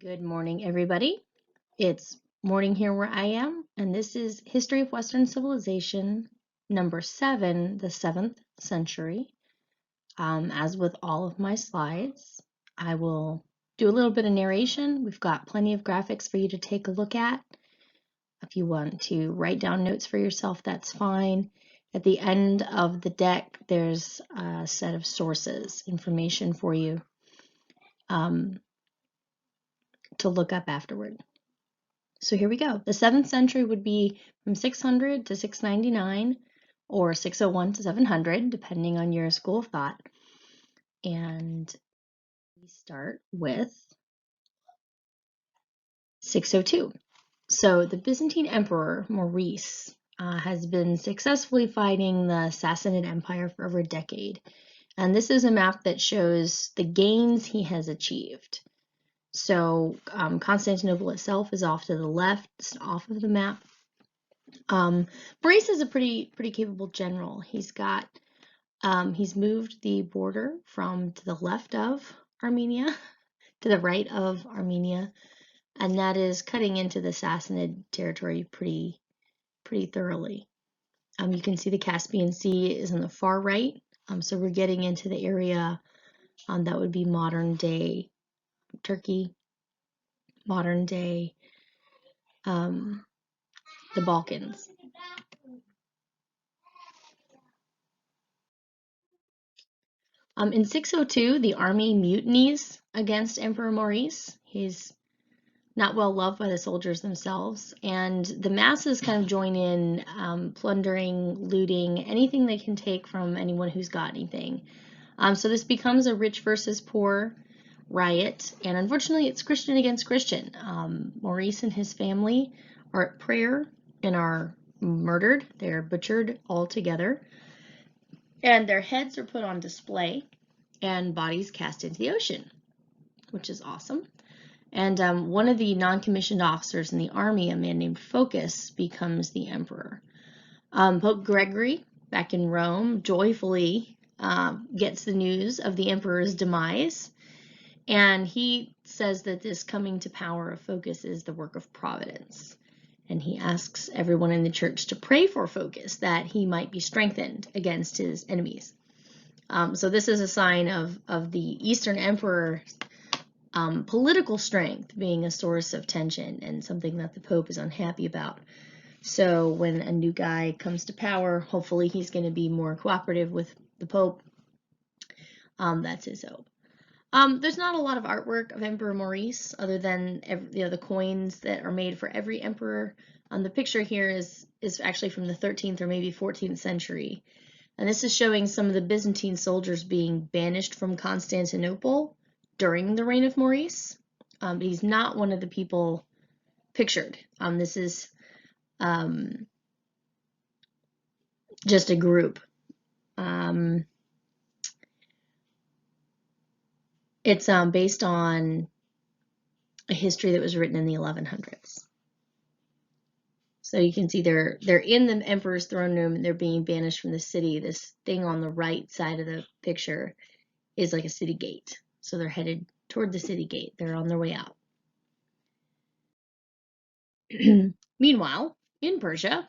Good morning, everybody. It's morning here where I am, and this is History of Western Civilization, number 7, the 7th century. As with all of my slides, I will do a little bit of narration. We've got plenty of graphics for you to take a look at. If you want to write down notes for yourself, that's fine. At the end of the deck, there's a set of sources, information for you to look up afterward. So here we go. The 7th century would be from 600 to 699 or 601 to 700, depending on your school of thought. And we start with 602. So the Byzantine Emperor Maurice has been successfully fighting the Sassanid Empire for over a decade. And this is a map that shows the gains he has achieved. So Constantinople itself is off to the left, it's off of the map. Maurice is a pretty capable general. He's moved the border from to the left of Armenia to the right of Armenia, and that is cutting into the Sassanid territory pretty thoroughly. You can see the Caspian Sea is on the far right, so we're getting into the area that would be modern day Turkey, modern day the Balkans. In 602, the army mutinies against Emperor Maurice. He's not well loved by the soldiers themselves, and the masses kind of join in, plundering, looting, anything they can take from anyone who's got anything. So this becomes a rich versus poor riot, and unfortunately it's Christian against Christian. Maurice and his family are at prayer and are murdered. They're butchered all together, and their heads are put on display and bodies cast into the ocean, which is awesome. And one of the non-commissioned officers in the army, a man named Phocas, becomes the emperor. Pope Gregory, back in Rome, joyfully gets the news of the emperor's demise, and he says that this coming to power of Phocas is the work of providence. And he asks everyone in the church to pray for Phocas, that he might be strengthened against his enemies. So this is a sign of the Eastern Emperor political strength being a source of tension and something that the Pope is unhappy about. So when a new guy comes to power, hopefully he's going to be more cooperative with the Pope. That's his hope. There's not a lot of artwork of Emperor Maurice other than the coins that are made for every emperor. The picture here is actually from the 13th or maybe 14th century. And this is showing some of the Byzantine soldiers being banished from Constantinople during the reign of Maurice. But he's not one of the people pictured. This is just a group. It's based on a history that was written in the 1100s. So you can see they're in the emperor's throne room and they're being banished from the city. This thing on the right side of the picture is like a city gate. So they're headed toward the city gate. They're on their way out. Meanwhile, in Persia,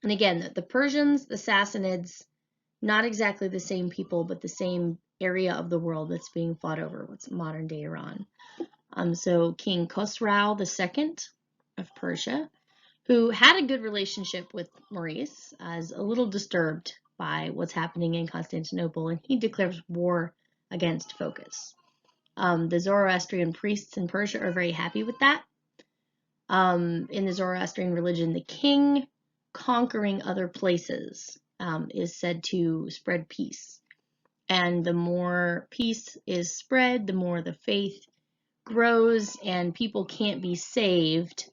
and again, the Persians, the Sassanids, not exactly the same people, but the same area of the world that's being fought over, what's modern day Iran. So King Khosrau II of Persia, who had a good relationship with Maurice, is a little disturbed by what's happening in Constantinople, and he declares war against Phocas. The Zoroastrian priests in Persia are very happy with that. In the Zoroastrian religion, the king conquering other places is said to spread peace. And the more peace is spread, the more the faith grows, and people can't be saved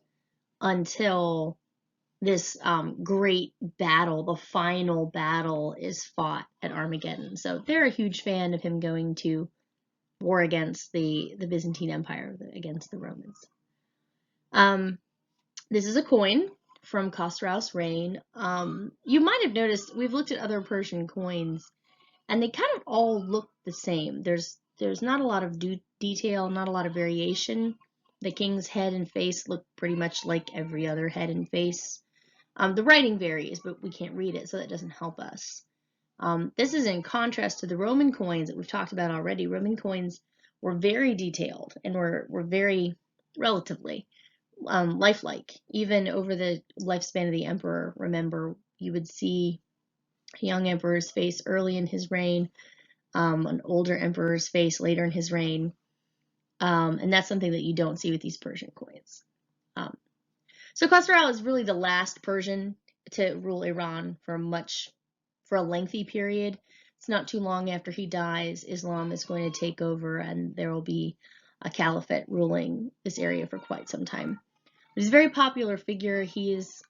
until this great battle, the final battle, is fought at Armageddon. So they're a huge fan of him going to war against the Byzantine Empire, against the Romans. This is a coin from Khosrau's reign. You might have noticed we've looked at other Persian coins, and they kind of all look the same. There's not a lot of detail, not a lot of variation The king's head and face look pretty much like every other head and face. The writing varies, but we can't read it, so that doesn't help us. This is in contrast to the Roman coins that we've talked about already. Roman coins were very detailed and were very relatively lifelike. Even over the lifespan of the emperor, remember, you would see a young emperor's face early in his reign, an older emperor's face later in his reign, and that's something that you don't see with these Persian coins. So Khosrau is really the last Persian to rule Iran for a lengthy period. It's not too long after he dies, Islam is going to take over, and there will be a caliphate ruling this area for quite some time. He's a very popular figure. He is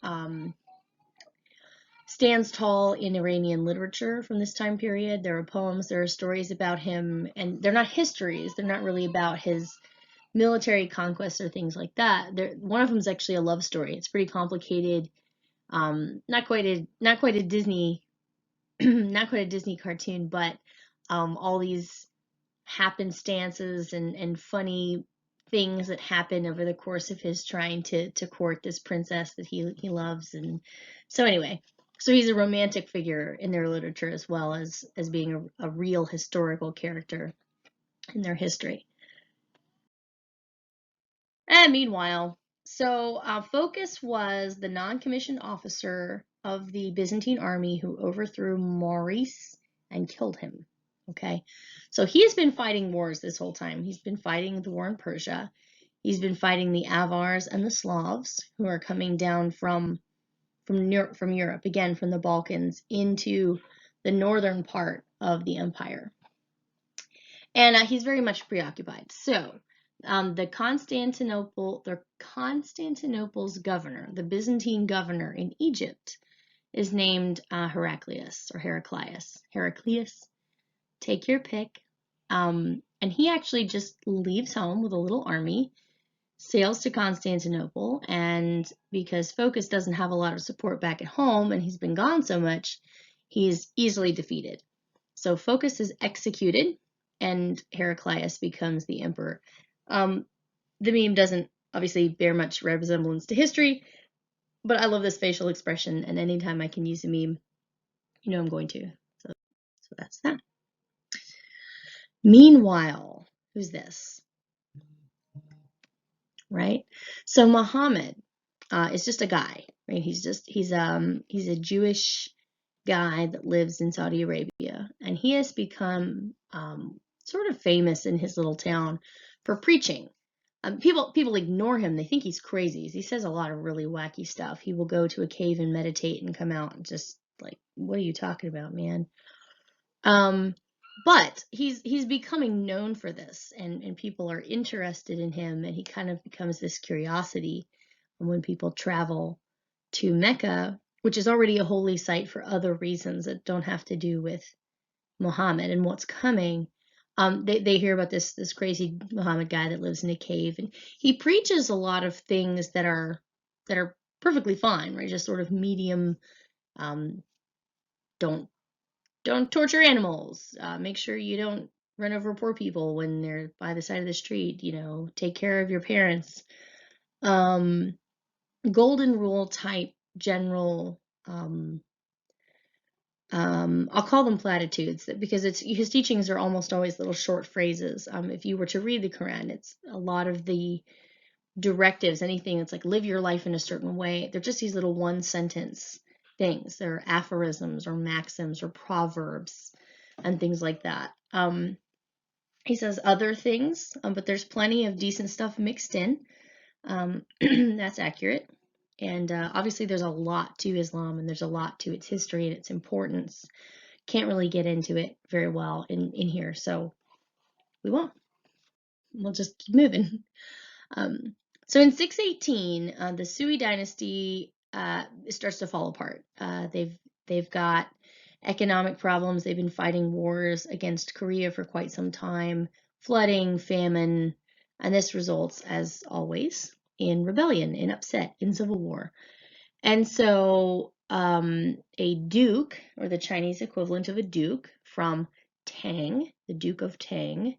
stands tall in Iranian literature from this time period. There are poems, there are stories about him, and they're not histories. They're not really about his military conquests or things like that. One of them is actually a love story. It's pretty complicated. Not quite a Disney, not quite a Disney cartoon, but all these happenstances and funny things that happen over the course of his trying to court this princess that he loves. And so anyway, so he's a romantic figure in their literature as well as being a real historical character in their history. And meanwhile, so Phocas was the non-commissioned officer of the Byzantine army who overthrew Maurice and killed him. Okay, so he has been fighting wars this whole time. He's been fighting the war in Persia. He's been fighting the Avars and the Slavs who are coming down from Europe, again from the Balkans into the northern part of the empire. And he's very much preoccupied. So Constantinople's governor, the Byzantine governor in Egypt, is named Heraclius or Heraclius. Heraclius, take your pick. And he actually just leaves home with a little army, sails to Constantinople, and because Phocas doesn't have a lot of support back at home and he's been gone so much, he's easily defeated. So Phocas is executed and Heraclius becomes the emperor. The meme doesn't obviously bear much resemblance to history, but I love this facial expression, and anytime I can use a meme, you know I'm going to. So that's that. Meanwhile, who's this? Right? So Muhammad is just a guy, right? He's a Jewish guy that lives in Saudi Arabia, and he has become sort of famous in his little town for preaching. People ignore him. They think he's crazy. He says a lot of really wacky stuff. He will go to a cave and meditate and come out and just like, what are you talking about, man? But he's becoming known for this, and people are interested in him, and he kind of becomes this curiosity when people travel to Mecca, which is already a holy site for other reasons that don't have to do with Muhammad and what's coming. They hear about this crazy Muhammad guy that lives in a cave, and he preaches a lot of things that are perfectly fine, right? Just sort of medium. Don't torture animals. Make sure you don't run over poor people when they're by the side of the street. You know, take care of your parents. Golden rule type general. I'll call them platitudes because his teachings are almost always little short phrases. If you were to read the Quran, it's a lot of the directives, anything that's like live your life in a certain way. They're just these little one sentence things. They're aphorisms or maxims or proverbs and things like that. He says other things, but there's plenty of decent stuff mixed in. That's accurate. And obviously there's a lot to Islam, and there's a lot to its history and its importance. Can't really get into it very well in here, so we won't. We'll just keep moving. So in 618, the Sui dynasty starts to fall apart. They've got economic problems. They've been fighting wars against Korea for quite some time, flooding, famine, and this results, as always, in rebellion, in upset, in civil war. And so a duke, or the Chinese equivalent of a duke, from Tang, the Duke of Tang,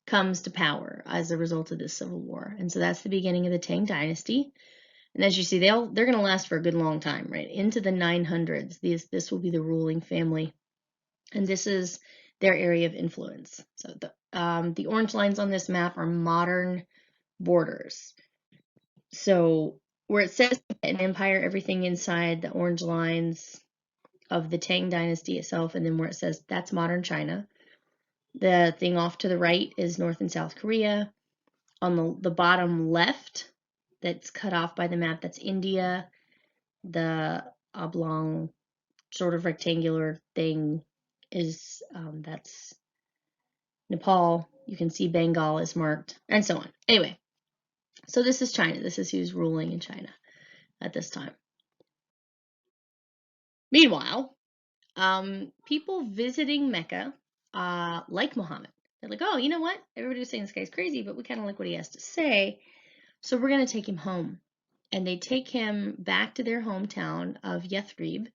comes to power as a result of this civil war. And so that's the beginning of the Tang dynasty. And as you see, they're going to last for a good long time, right? Into the 900s. This will be the ruling family. And this is their area of influence. So the orange lines on this map are modern borders. So where it says an empire, everything inside the orange lines of the Tang dynasty itself, and then where it says that's modern China. The thing off to the right is North and South Korea. On the bottom left, that's cut off by the map, that's India. The oblong sort of rectangular thing is that's Nepal. You can see Bengal is marked, and so on. Anyway, so this is China. This is who's ruling in China at this time. Meanwhile, people visiting Mecca like Muhammad. They're like, oh, you know what? Everybody's saying this guy's crazy, but we kind of like what he has to say. So we're going to take him home. And they take him back to their hometown of Yathrib.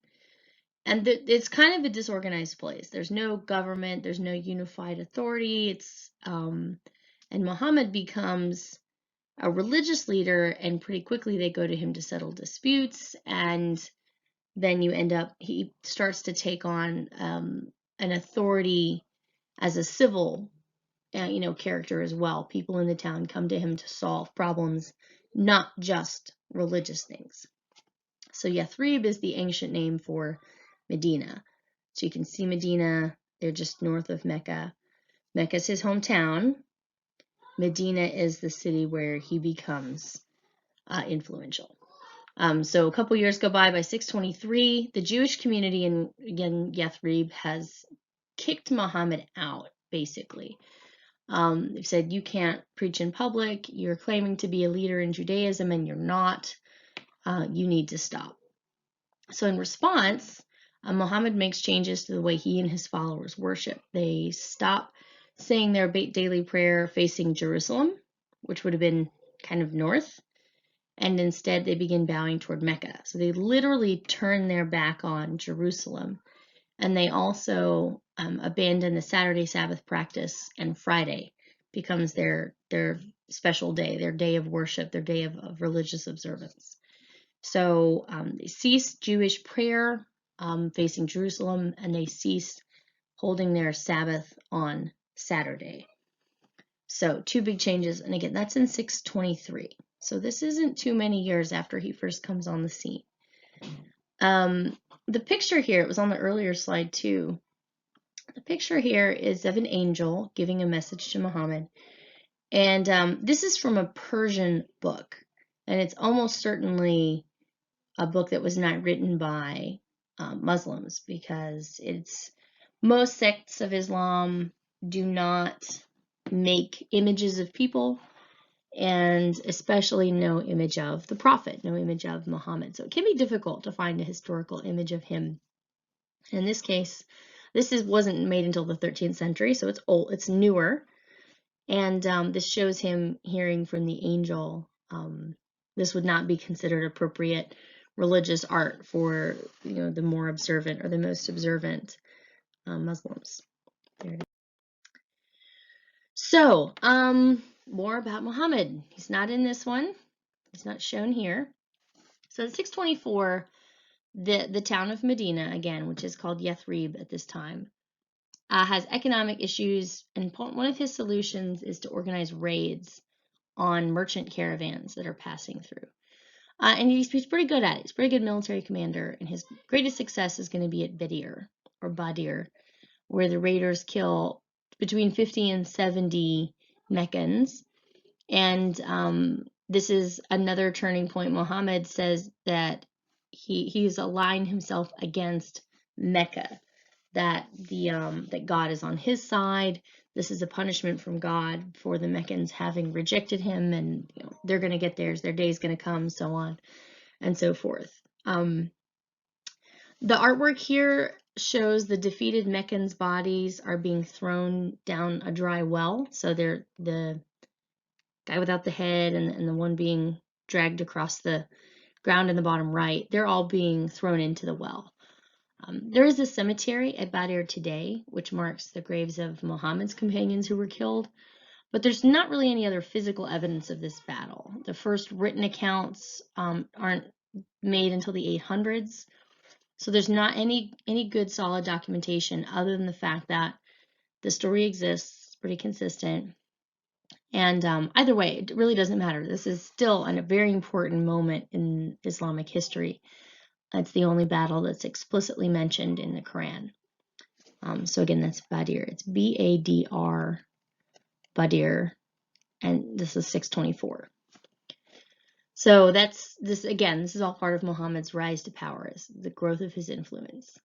And it's kind of a disorganized place. There's no government. There's no unified authority. And Muhammad becomes a religious leader, and pretty quickly they go to him to settle disputes. And then he starts to take on an authority as a civil, character as well. People in the town come to him to solve problems, not just religious things. So Yathrib is the ancient name for Medina. So you can see Medina, they're just north of Mecca. Mecca is his hometown. Medina is the city where he becomes influential. So a couple years go by 623, the Jewish community in, again, Yathrib has kicked Muhammad out, basically. They've said, you can't preach in public, you're claiming to be a leader in Judaism and you're not, you need to stop. So in response, Muhammad makes changes to the way he and his followers worship. They stop saying their daily prayer facing Jerusalem, which would have been kind of north, and instead they begin bowing toward Mecca. So they literally turn their back on Jerusalem. And they also abandon the Saturday Sabbath practice, and Friday becomes their special day, their day of worship, their day of religious observance. So they ceased Jewish prayer facing Jerusalem, and they ceased holding their Sabbath on Saturday. So 2 big changes, and again, that's in 623. So this isn't too many years after he first comes on the scene. The picture here, it was on the earlier slide too. The picture here is of an angel giving a message to Muhammad. And this is from a Persian book. And it's almost certainly a book that was not written by Muslims, because most sects of Islam do not make images of people, and especially no image of the Prophet, no image of Muhammad. So it can be difficult to find a historical image of him. In this case, wasn't made until the 13th century, so it's old, it's newer. And this shows him hearing from the angel. This would not be considered appropriate religious art for the more observant or the most observant Muslims. There it is. So, more about Muhammad. He's not in this one. He's not shown here. So in 624, the town of Medina, again, which is called Yathrib at this time, has economic issues, and one of his solutions is to organize raids on merchant caravans that are passing through. And he's pretty good at it. He's a pretty good military commander, and his greatest success is going to be at Badir, where the raiders kill between 50 and 70 Meccans. And this is another turning point. Muhammad says that he's aligned himself against Mecca, that that God is on his side. This is a punishment from God for the Meccans having rejected him, and they're going to get theirs. Their day's going to come, so on and so forth. The artwork here shows the defeated Meccans' bodies are being thrown down a dry well. So they're the guy without the head and the one being dragged across the ground in the bottom right. They're all being thrown into the well. There is a cemetery at Badir today, which marks the graves of Muhammad's companions who were killed, But there's not really any other physical evidence of this battle. The first written accounts aren't made until the 800s. So there's not any good solid documentation other than the fact that the story exists, pretty consistent. And either way, it really doesn't matter. This is still a very important moment in Islamic history. It's the only battle that's explicitly mentioned in the Quran. So again, that's Badr. It's B-A-D-R, Badr, and this is 624. So that's this again. This is all part of Muhammad's rise to power, is the growth of his influence.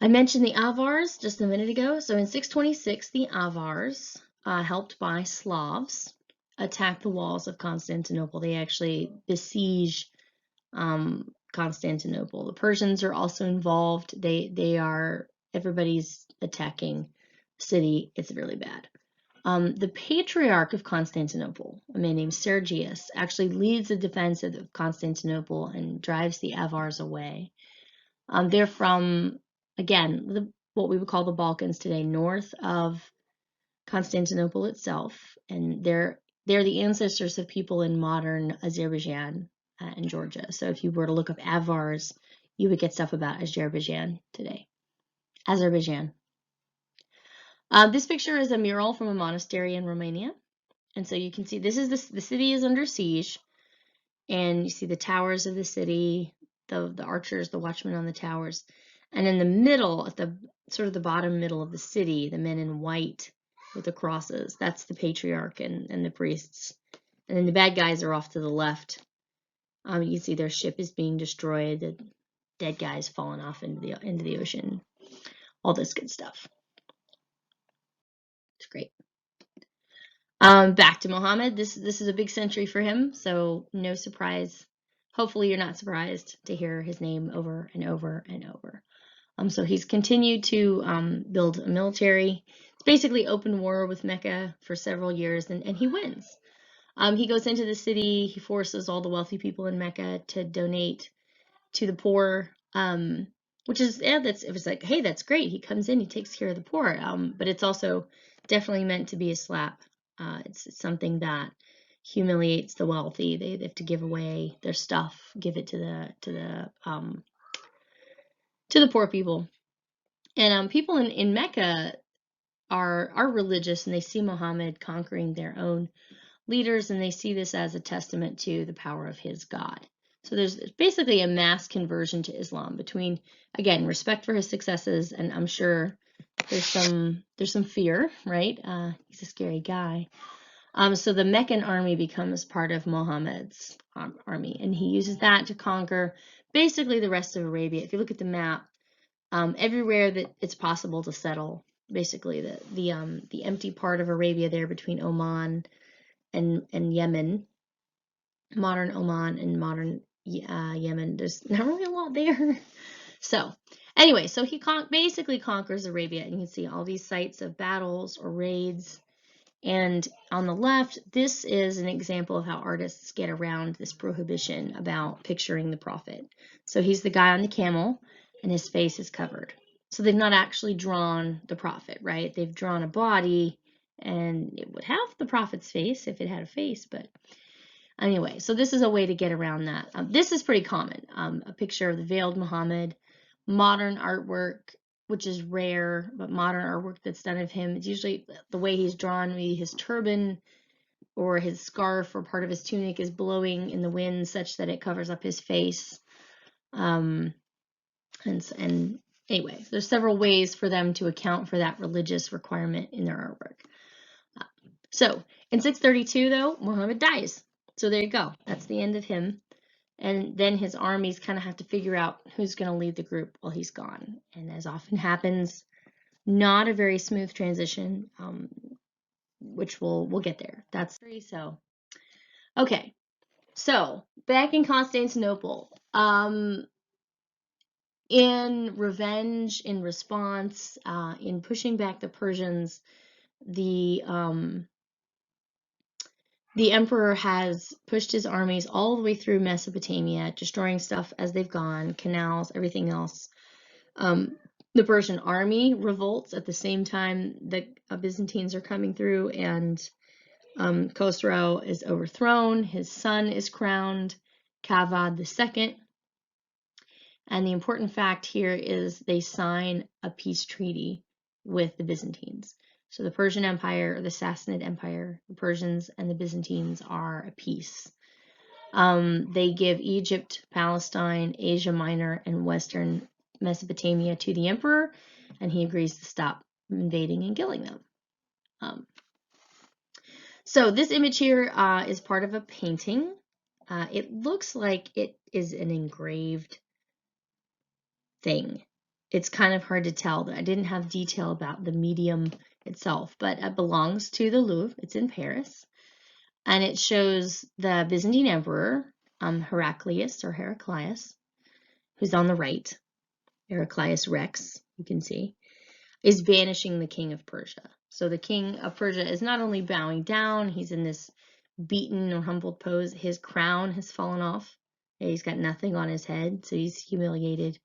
I mentioned the Avars just a minute ago. So in 626, the Avars, helped by Slavs, attack the walls of Constantinople. They actually besiege Constantinople. The Persians are also involved. Everybody's attacking the city. It's really bad. The Patriarch of Constantinople, a man named Sergius, actually leads the defense of Constantinople and drives the Avars away. They're from, again, what we would call the Balkans today, north of Constantinople itself, and they're the ancestors of people in modern Azerbaijan and Georgia. So if you were to look up Avars, you would get stuff about Azerbaijan today. Azerbaijan. This picture is a mural from a monastery in Romania. And so you can see this is the city is under siege, and you see the towers of the city, the archers, the watchmen on the towers. And in the middle, at the sort of the bottom middle of the city, the men in white with the crosses, that's the patriarch and the priests. And then the bad guys are off to the left. You can see their ship is being destroyed, the dead guys falling off into the ocean, all this good stuff. It's great. Back to Muhammad. This is a big century for him, so no surprise. Hopefully you're not surprised to hear his name over and over and over. So he's continued to build a military. It's basically open war with Mecca for several years, and he wins. He goes into the city. He forces all the wealthy people in Mecca to donate to the poor, which is, it was like, hey, that's great. He comes in, he takes care of the poor. But it's also definitely meant to be a slap. It's something that humiliates the wealthy. They have to give away their stuff, give it to the poor people. And people in Mecca are religious, and they see Muhammad conquering their own leaders, and they see this as a testament to the power of his God. So there's basically a mass conversion to Islam between, again, respect for his successes, and I'm sure there's some fear, right? He's a scary guy. So the Meccan army becomes part of Muhammad's army, and he uses that to conquer basically the rest of Arabia. If you look at the map, everywhere that it's possible to settle, basically the empty part of Arabia there between Oman and Yemen, modern Oman and modern Yemen, there's not really a lot there. So anyway, so he basically conquers Arabia, and you can see all these sites of battles or raids. And on the left, this is an example of how artists get around this prohibition about picturing the prophet. So he's the guy on the camel, and his face is covered. So they've not actually drawn the prophet, right? They've drawn a body, and it would have the prophet's face if it had a face, but anyway, so this is a way to get around that. This is pretty common, a picture of the veiled Muhammad, modern artwork, which is rare, but modern artwork that's done of him, it's usually the way he's drawn, maybe his turban or his scarf or part of his tunic is blowing in the wind such that it covers up his face. And anyway, there's several ways for them to account for that religious requirement in their artwork. So in 632, though, Muhammad dies. So there you go. That's the end of him. And then his armies kind of have to figure out who's going to lead the group while he's gone. And as often happens, not a very smooth transition, which we'll get there. That's so. Okay, so back in Constantinople, in revenge, in response, in pushing back the Persians, the emperor has pushed his armies all the way through Mesopotamia, destroying stuff as they've gone, canals, everything else. The Persian army revolts at the same time the Byzantines are coming through, and Khosrow is overthrown. His son is crowned, Kavad II. And the important fact here is they sign a peace treaty with the Byzantines. So the Persian Empire, or the Sassanid Empire, the Persians and the Byzantines are at peace. They give Egypt, Palestine, Asia Minor, and Western Mesopotamia to the emperor, and he agrees to stop invading and killing them. So this image here is part of a painting. It looks like it is an engraved thing. It's kind of hard to tell. I didn't have detail about the medium itself, but it belongs to the Louvre. It's in Paris. And it shows the Byzantine emperor, Heraclius, who's on the right. Heraclius Rex, you can see, is banishing the king of Persia. So the king of Persia is not only bowing down, he's in this beaten or humbled pose. His crown has fallen off. He's got nothing on his head, so he's humiliated.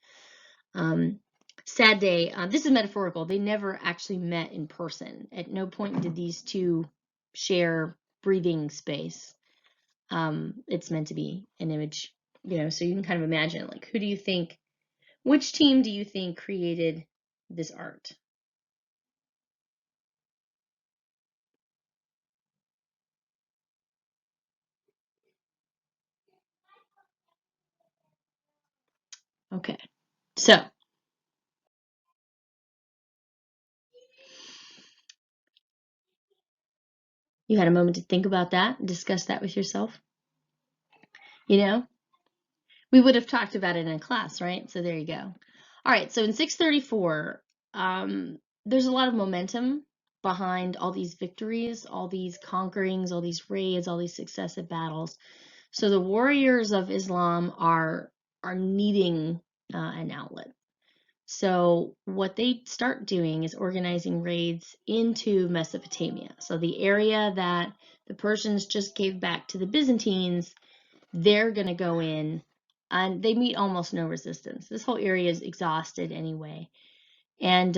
Sad day. This is metaphorical. They never actually met in person. At no point did these two share breathing space. It's meant to be an image, so you can kind of imagine, like, which team do you think created this art? Okay, so you had a moment to think about that and discuss that with yourself. We would have talked about it in class, right? So there you go. All right, so in 634, there's a lot of momentum behind all these victories, all these conquerings, all these raids, all these successive battles. So the warriors of Islam are needing an outlet. So what they start doing is organizing raids into Mesopotamia. So the area that the Persians just gave back to the Byzantines, they're going to go in, and they meet almost no resistance. This whole area is exhausted anyway. And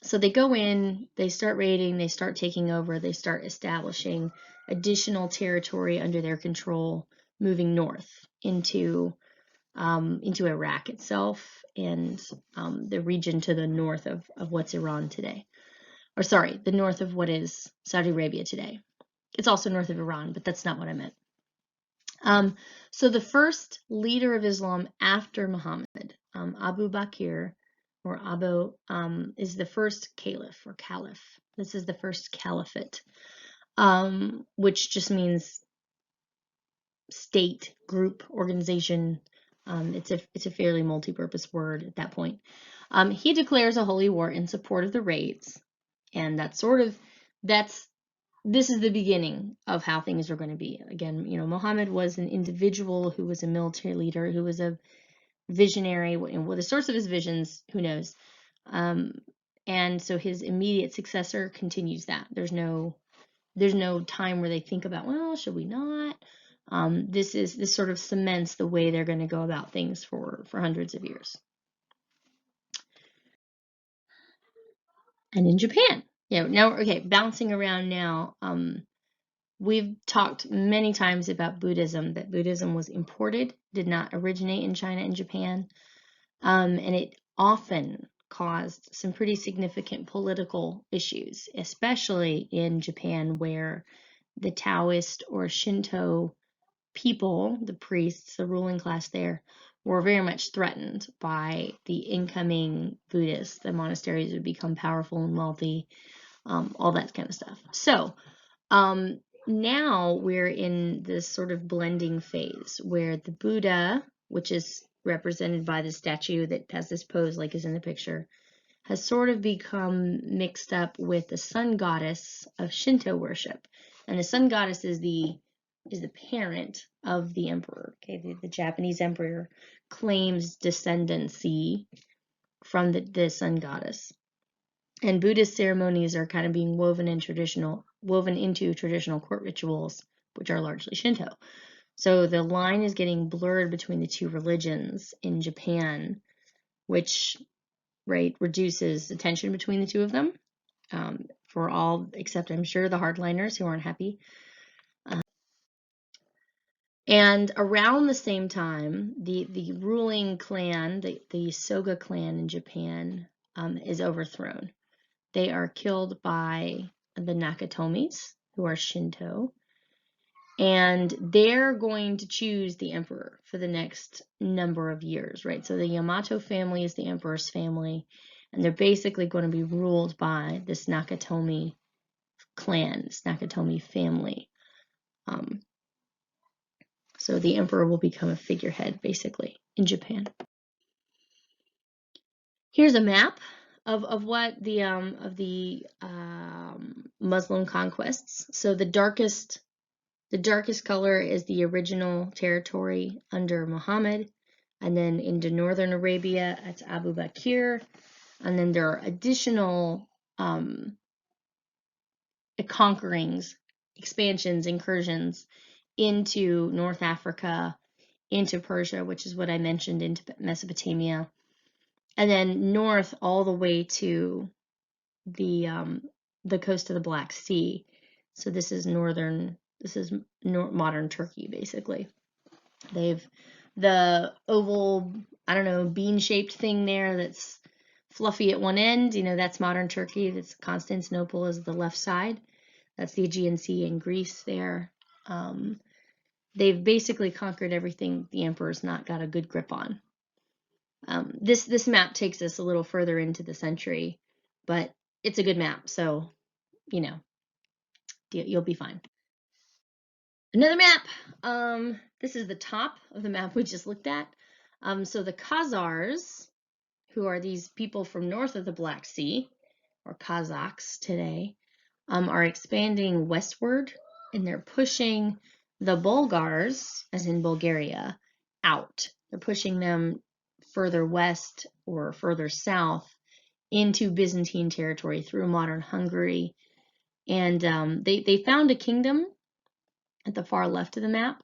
so they go in, they start raiding, they start taking over, they start establishing additional territory under their control, moving north into Iraq itself and the region to the north of what's Iran today. Or sorry, the north of what is Saudi Arabia today. It's also north of Iran, but that's not what I meant. So the first leader of Islam after Muhammad, Abu Bakr, or Abu, is the first caliph or caliph. This is the first caliphate, which just means state, group, organization. It's a fairly multi-purpose word at that point. He declares a holy war in support of the raids, and this is the beginning of how things are going to be. Again, Muhammad was an individual who was a military leader, who was a visionary, and what the source of his visions, who knows? And so his immediate successor continues that. There's no time where they think about, well, should we not? This sort of cements the way they're going to go about things for hundreds of years. And in Japan, now, okay, bouncing around now, we've talked many times about Buddhism, that Buddhism was imported, did not originate in China and Japan, and it often caused some pretty significant political issues, especially in Japan, where the Taoist or Shinto people, the priests, the ruling class there, were very much threatened by the incoming Buddhists. The monasteries would become powerful and wealthy, all that kind of stuff. So now we're in this sort of blending phase where the Buddha, which is represented by the statue that has this pose like is in the picture, has sort of become mixed up with the sun goddess of Shinto worship. And the sun goddess is the parent of the emperor. Okay, the Japanese emperor claims descendancy from the sun goddess. And Buddhist ceremonies are kind of being woven into traditional court rituals, which are largely Shinto. So the line is getting blurred between the two religions in Japan, which right, reduces the tension between the two of them, for all except, I'm sure, the hardliners who aren't happy. And around the same time, the ruling clan, the Soga clan in Japan, is overthrown. They are killed by the Nakatomis, who are Shinto, and they're going to choose the emperor for the next number of years, right? So the Yamato family is the emperor's family, and they're basically going to be ruled by this Nakatomi clan, this Nakatomi family. So the emperor will become a figurehead, basically, in Japan. Here's a map of what the Muslim conquests. So the darkest color is the original territory under Muhammad, and then into northern Arabia, it's Abu Bakr, and then there are additional conquerings, expansions, incursions into North Africa, into Persia, which is what I mentioned, into Mesopotamia, and then north all the way to the coast of the Black Sea. So this is modern Turkey, basically. They've the oval, I don't know, bean-shaped thing there that's fluffy at one end, that's modern Turkey. That's Constantinople is the left side. That's the Aegean Sea and Greece there. They've basically conquered everything the emperor's not got a good grip on. This map takes us a little further into the century, but it's a good map, so you'll be fine. Another map. This is the top of the map we just looked at. So the Khazars, who are these people from north of the Black Sea, or Kazakhs today, are expanding westward, and they're pushing the Bulgars, as in Bulgaria, out. They're pushing them further west or further south into Byzantine territory through modern Hungary. And they found a kingdom at the far left of the map,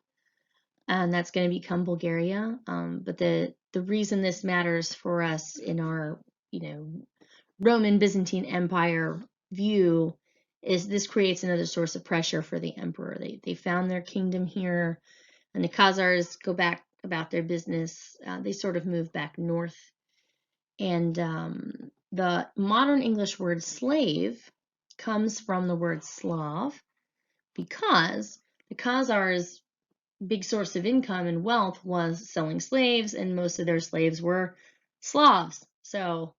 and that's going to become Bulgaria. But the reason this matters for us in our Roman Byzantine Empire view is this creates another source of pressure for the emperor. They found their kingdom here, and the Khazars go back about their business. They sort of move back north, and the modern English word slave comes from the word Slav, because the Khazars' big source of income and wealth was selling slaves, and most of their slaves were Slavs. So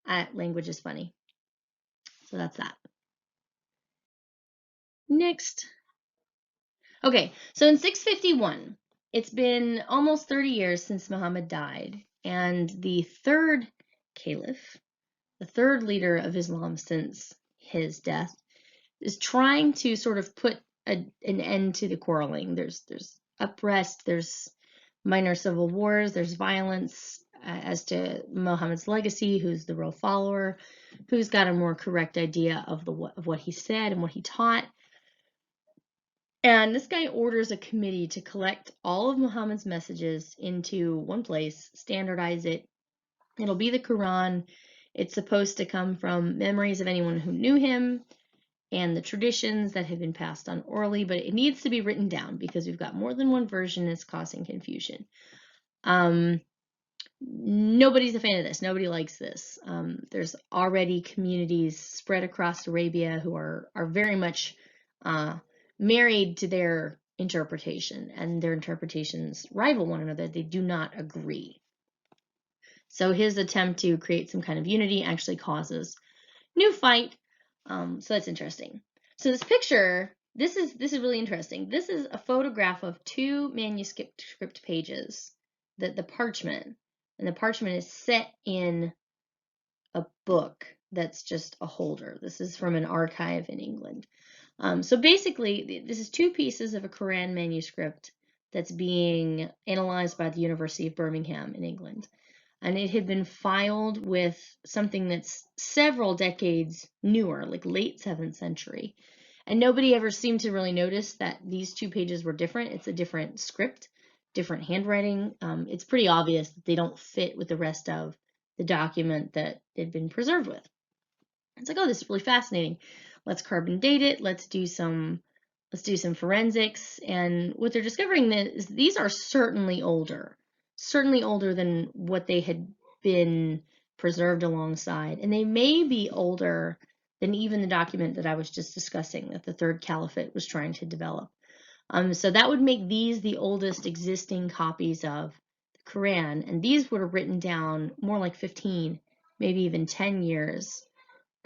language is funny. So that's that. Next. Okay, so in 651, it's been almost 30 years since Muhammad died, and the third caliph, the third leader of Islam since his death, is trying to sort of put an end to the quarreling. There's unrest, there's minor civil wars, there's violence as to Muhammad's legacy, who's the real follower, who's got a more correct idea of what he said and what he taught. And this guy orders a committee to collect all of Muhammad's messages into one place, standardize it. It'll be the Quran. It's supposed to come from memories of anyone who knew him and the traditions that have been passed on orally, but it needs to be written down because we've got more than one version that's causing confusion. Nobody's a fan of this. Nobody likes this. There's already communities spread across Arabia who are very much married to their interpretation, and their interpretations rival one another. They do not agree. So his attempt to create some kind of unity actually causes new fight. So that's interesting. So this picture, this is really interesting. This is a photograph of two manuscript pages, the parchment, and the parchment is set in a book that's just a holder. This is from an archive in England. So basically, this is two pieces of a Quran manuscript that's being analyzed by the University of Birmingham in England. And it had been filed with something that's several decades newer, like late 7th century. And nobody ever seemed to really notice that these two pages were different. It's a different script, different handwriting. It's pretty obvious that they don't fit with the rest of the document that it had been preserved with. It's like, oh, this is really fascinating. Let's carbon date it. Let's do some forensics. And what they're discovering is these are certainly older than what they had been preserved alongside. And they may be older than even the document that I was just discussing that the Third Caliphate was trying to develop. So that would make these the oldest existing copies of the Quran. And these were written down more like 15, maybe even 10 years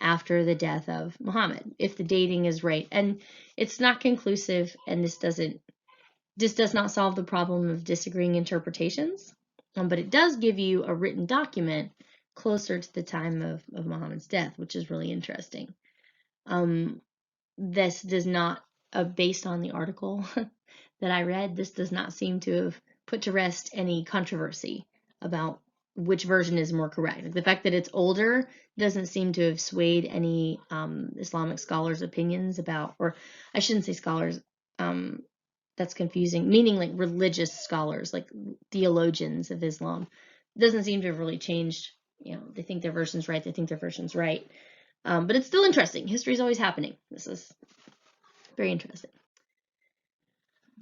after the death of Muhammad, if the dating is right. And it's not conclusive, and this does not solve the problem of disagreeing interpretations, but it does give you a written document closer to the time of Muhammad's death, which is really interesting. This does not, based on the article that I read, this does not seem to have put to rest any controversy about which version is more correct. The fact that it's older doesn't seem to have swayed any Islamic scholars' opinions about, or I shouldn't say scholars, that's confusing, meaning like religious scholars, like theologians of Islam. It doesn't seem to have really changed. They think their version's right, they think their version's right. But it's still interesting. History is always happening. This is very interesting.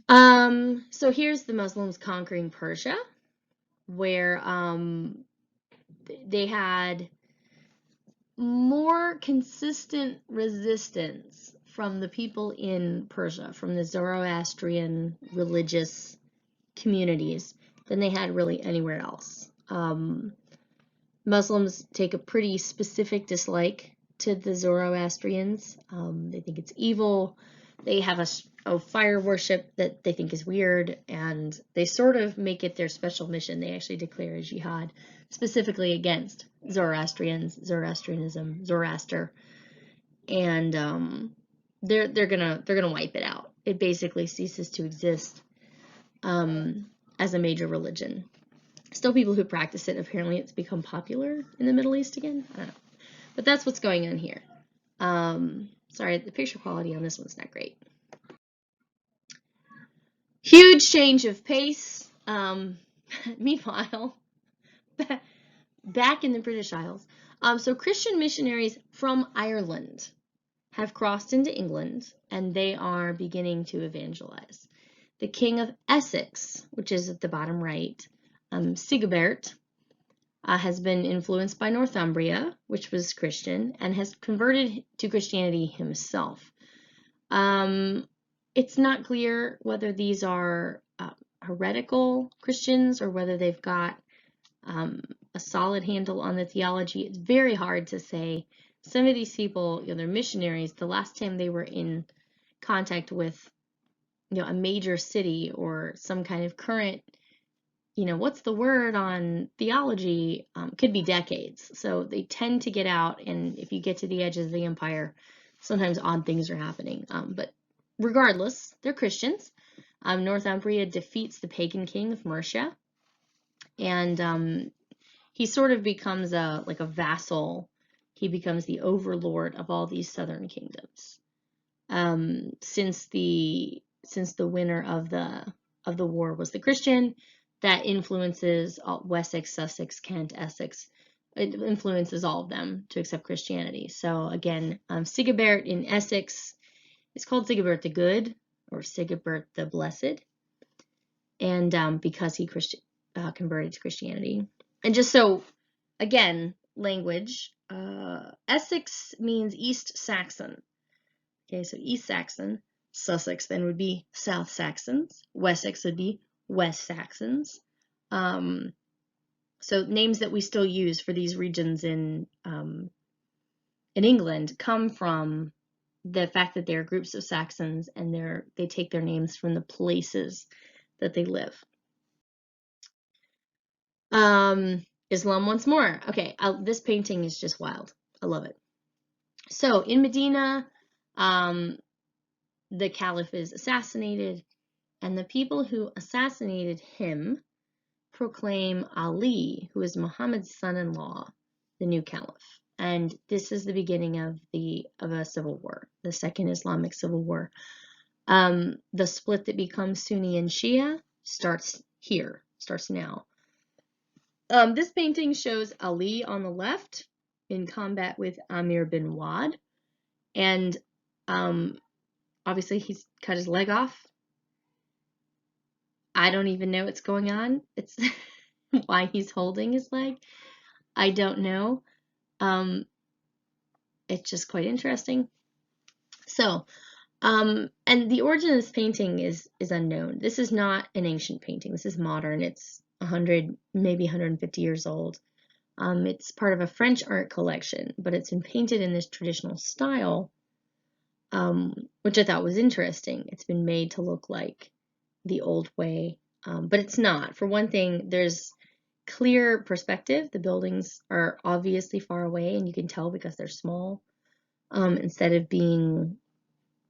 So here's the Muslims conquering Persia, where they had more consistent resistance from the people in Persia, from the Zoroastrian religious communities, than they had really anywhere else. Muslims take a pretty specific dislike to the Zoroastrians. They think it's evil. They have a fire worship that they think is weird, and they sort of make it their special mission. They actually declare a jihad specifically against Zoroastrians, Zoroastrianism, Zoroaster, and they're gonna wipe it out. It basically ceases to exist as a major religion. Still people who practice it. Apparently it's become popular in the Middle East again. I don't know. But that's what's going on here. Sorry, the picture quality on this one's not great. Huge change of pace. Meanwhile, back in the British Isles, so Christian missionaries from Ireland have crossed into England, and they are beginning to evangelize. The King of Essex, which is at the bottom right, Sigebert, has been influenced by Northumbria, which was Christian, and has converted to Christianity himself. It's not clear whether these are heretical Christians or whether they've got a solid handle on the theology. It's very hard to say. Some of these people, they're missionaries. The last time they were in contact with, a major city or some kind of current, what's the word on theology, could be decades. So they tend to get out, and if you get to the edges of the empire, sometimes odd things are happening. But regardless, they're Christians. Northumbria defeats the pagan king of Mercia, and he sort of becomes like a vassal. He becomes the overlord of all these southern kingdoms. Since the winner of the war was the Christian, that influences Wessex, Sussex, Kent, Essex. It influences all of them to accept Christianity. So again, Sigebert in Essex is called Sigebert the Good or Sigebert the Blessed, and because he converted to Christianity. And just so, again, language, Essex means East Saxon. Okay, so East Saxon. Sussex then would be South Saxons. Wessex would be West Saxons. So names that we still use for these regions in England come from the fact that they're groups of Saxons, and they take their names from the places that they live. Islam once more. Okay, this painting is just wild. I love it. So in Medina, the caliph is assassinated, and the people who assassinated him proclaim Ali, who is Muhammad's son-in-law, the new caliph. And this is the beginning of a civil war, the Second Islamic Civil War. The split that becomes Sunni and Shia starts now. This painting shows Ali on the left in combat with Amir bin Wad, and obviously he's cut his leg off. I don't even know what's going on. It's why he's holding his leg. I don't know. It's just quite interesting. So, and the origin of this painting is unknown. This is not an ancient painting. This is modern. It's 100, maybe 150 years old. It's part of a French art collection, but it's been painted in this traditional style, which I thought was interesting. It's been made to look like the old way, but it's not. For one thing, there's clear perspective. The buildings are obviously far away, and you can tell because they're small, instead of being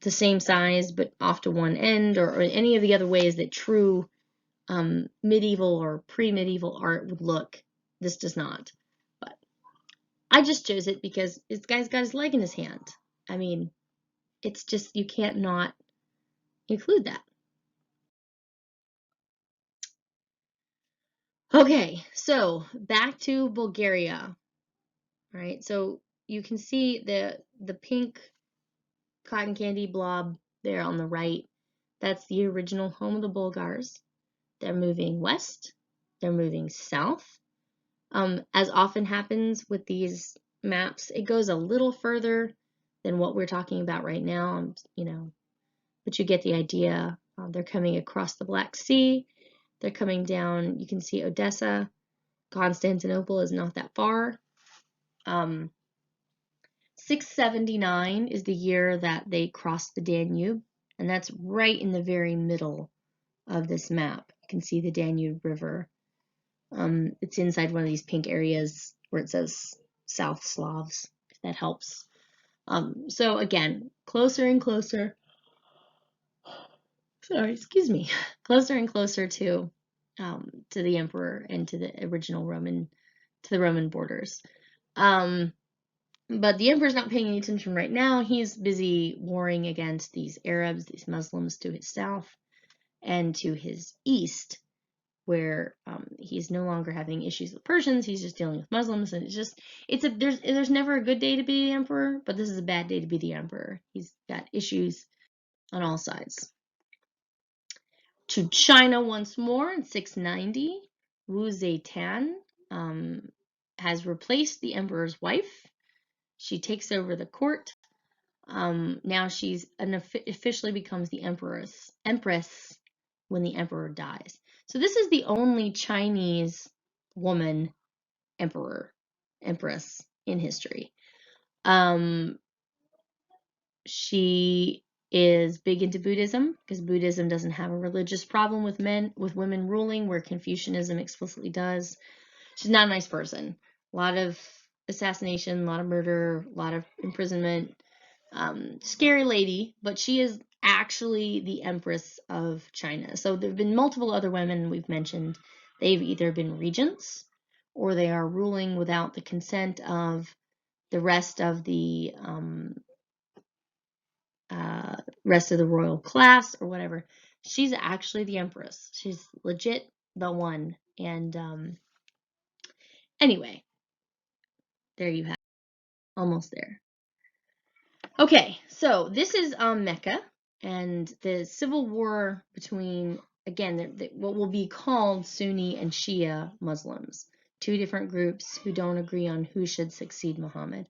the same size but off to one end, or any of the other ways that true medieval or pre-medieval art would look. This does not. But I just chose it because this guy's got his leg in his hand. I mean, it's just, you can't not include that. Okay, so back to Bulgaria. All right, so you can see the pink cotton candy blob there on the right. That's the original home of the Bulgars. They're moving west. They're moving south. As often happens with these maps, it goes a little further than what we're talking about right now, but you get the idea. They're coming across the Black Sea. They're coming down. You can see Odessa. Constantinople is not that far. 679 is the year that they crossed the Danube, and that's right in the very middle of this map. You can see the Danube River. It's inside one of these pink areas where it says South Slavs, if that helps. So again, closer and closer. Sorry, excuse me. Closer and closer to the emperor and to the original Roman, to the Roman borders. But the emperor's not paying any attention right now. He's busy warring against these Arabs, these Muslims to his south, and to his east, where he's no longer having issues with Persians. He's just dealing with Muslims, and there's never a good day to be the emperor, but this is a bad day to be the emperor. He's got issues on all sides. To China once more in 690, Wu Zetian has replaced the emperor's wife. She takes over the court. Now she's officially becomes the empress when the emperor dies. So this is the only Chinese woman empress in history. She is big into Buddhism because Buddhism doesn't have a religious problem with women ruling, where Confucianism explicitly does. She's not a nice person. A lot of assassination, a lot of murder, a lot of imprisonment. Scary lady, but she is actually the Empress of China. So there have been multiple other women we've mentioned. They've either been regents or they are ruling without the consent of the rest of the royal class or whatever. She's actually the Empress. She's legit the one. And anyway, there you have it. Almost there. Okay, so this is Mecca, and the civil war between, again, what will be called Sunni and Shia Muslims, two different groups who don't agree on who should succeed Muhammad.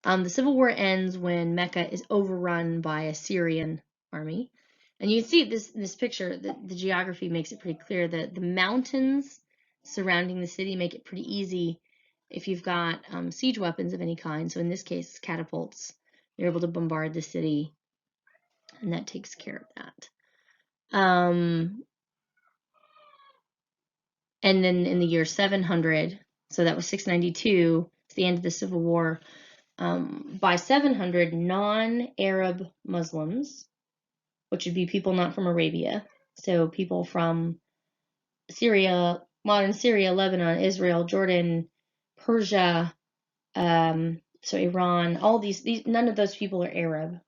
The civil war ends when Mecca is overrun by a Syrian army. And you can see this picture, the geography makes it pretty clear that the mountains surrounding the city make it pretty easy if you've got siege weapons of any kind. So in this case, catapults. They're able to bombard the city, and that takes care of that. And then in the year 700, so that was 692, it's the end of the Civil War. By 700, non-Arab Muslims, which would be people not from Arabia, so people from Syria, modern Syria, Lebanon, Israel, Jordan, Persia, so Iran, all these none of those people are Arab.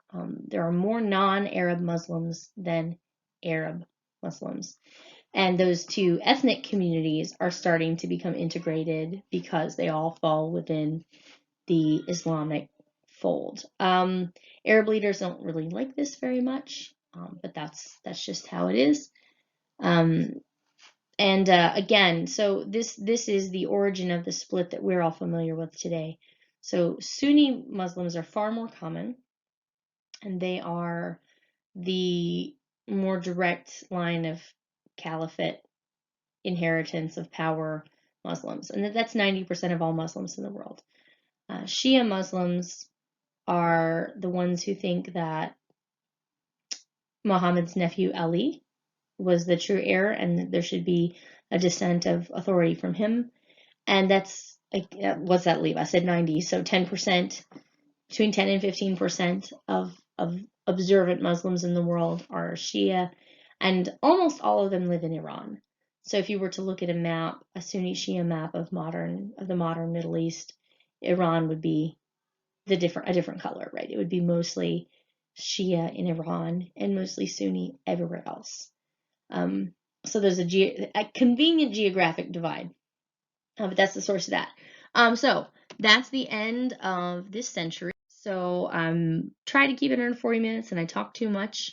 There are more non-Arab Muslims than Arab Muslims. And those two ethnic communities are starting to become integrated because they all fall within the Islamic fold. Arab leaders don't really like this very much, but that's just how it is. Again, so this is the origin of the split that we're all familiar with today. So Sunni Muslims are far more common, and they are the more direct line of caliphate inheritance of power Muslims, and that's 90% of all Muslims in the world. Shia Muslims are the ones who think that Muhammad's nephew Ali was the true heir and that there should be a descent of authority from him. And that's, what's that leave? I said 90, so 10%, between 10 and 15% of observant Muslims in the world are Shia, and almost all of them live in Iran. So if you were to look at a map, a Sunni Shia map of the modern Middle East, Iran would be a different color, right? It would be mostly Shia in Iran and mostly Sunni everywhere else. So there's a convenient geographic divide, but that's the source of that. So that's the end of this century. So try to keep it under 40 minutes, and I talk too much.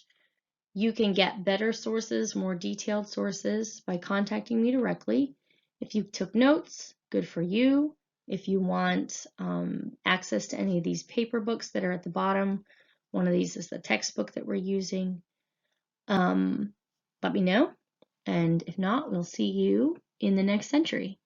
You can get better sources, more detailed sources, by contacting me directly. If you took notes, good for you. If you want access to any of these paper books that are at the bottom, one of these is the textbook that we're using, let me know. And if not, we'll see you in the next century.